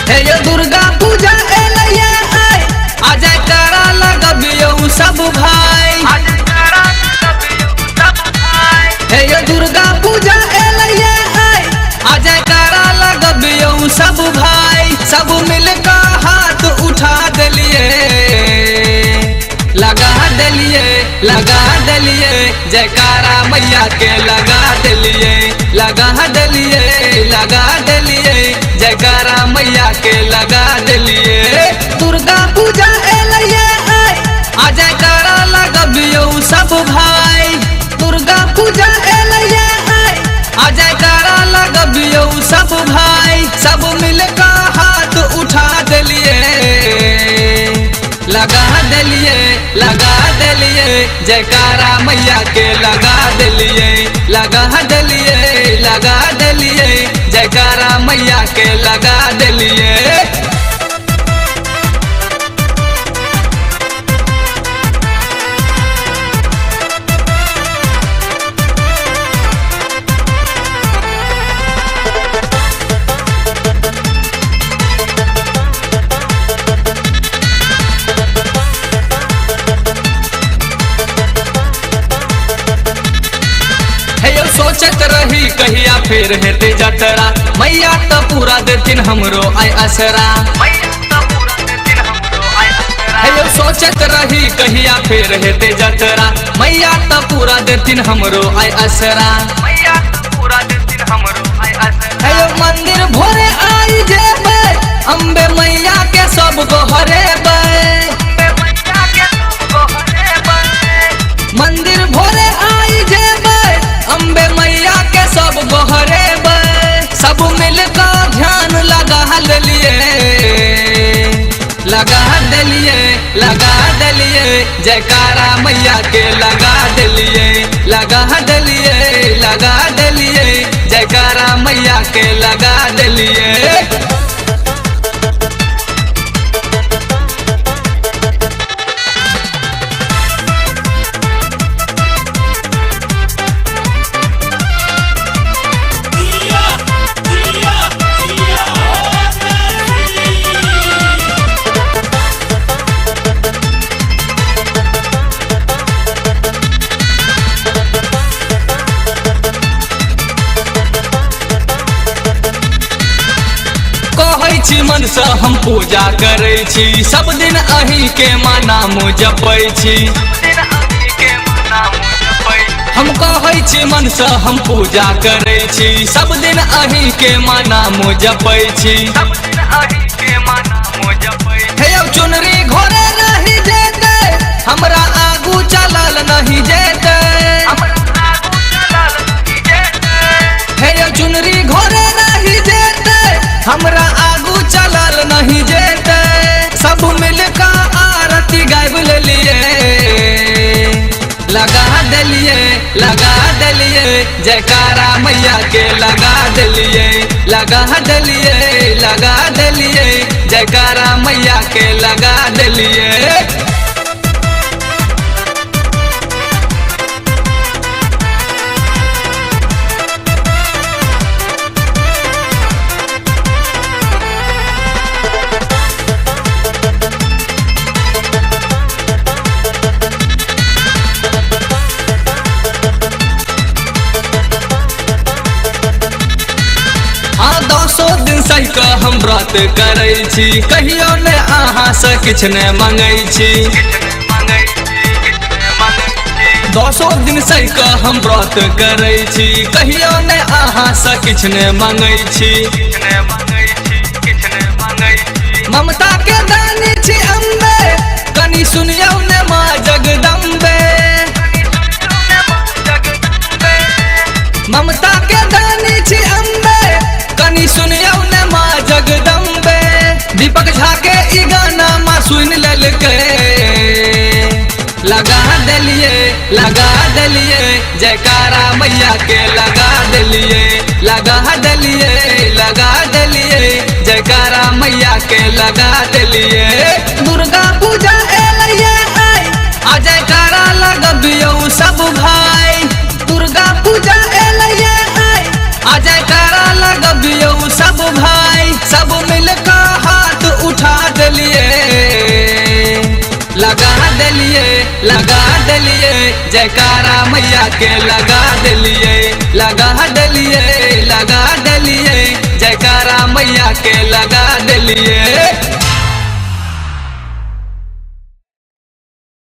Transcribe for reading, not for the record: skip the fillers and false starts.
हे यो दुर्गा पूजा एलैया आय आजा करा लगबियो सब भाई हे यो दुर्गा पूजा एलैया आय आजा करा लगबियो सब भाई सब मिलकर हाथ उठा दिलिए लगा दिलिए जयकारा मैया के लगा दिलिए जयकारा मैया के लगा दिलिए दुर्गा पूजा एलैया आय आ जयकारा लगबियो सब भाई दुर्गा पूजा एलैया आय आ जयकारा लगबियो सब भाई सब मिलकर हाथ उठा दिलिए लगा दिलिए जयकारा मैया के लगा दिलिए जयकारा मैया के लगा दिलिए सोचत रही कहिया फिर हेते जतरा मैया तो पूरा देथिन हमरो आय असरा हेलो सोचत रही कहिया फिर हेते जतरा मैया तो पूरा देथिन हमरो आय असरा हेलो मंदिर भोरे आई जेबे अम्बे मैया के सब गोहरेबे मंदिर भोरे आई जेबे अम्बे मैया के सब गोहरेबे सब मिलकर ध्यान लगा दिलिए जयकारा मैया के लगा दिलिए जयकारा मैया के लगा दिलिए मन से हम पूजा करे छी सब दिन अही के नाम जपै छी हम कहै छी मन से हम पूजा करे छी सब दिन अही के नाम जपै छी हे चुनरी घोरे नहीं जेते हमरा आगू चलल नहीं जेते हे चुनरी घोरे नहीं जेते हमरा आगू चलल नहीं जेते सब मिलकर आरती गायब लेलिए लगा दिलिए जयकारा मैया के लगा दिलिए जयकारा मैया के लगा दिलिए हम व्रत करे छी कहियो ने अहाँ से किछ ने मांगे छी 10 दिन से हम व्रत करे छी कहियो ने अहाँ से किछ ने मांगे छी ममता के दानी छी अम्बे कनी सुनियो ने माँ जगदम्बे ममता के दानी छी अम्बे कनी सुनियो ने माँ जगदम्बे दीपक झा के ई गाना माँ सुन लेलके लगा दिलिए जयकारा मैया के लगा दिलिए जयकारा मैया के लगा दिलिए दुर्गा पूजा एलैया आय आ जयकारा लगबियो सब भाई दुर्गा पूजा एलैया आय आ जयकारा लगबियो सब भाई सब मिलकर जयकारा मैया के लगा दिलिए लगा दिलिए लगा दिलिए जयकारा मैया के लगा दिलिए।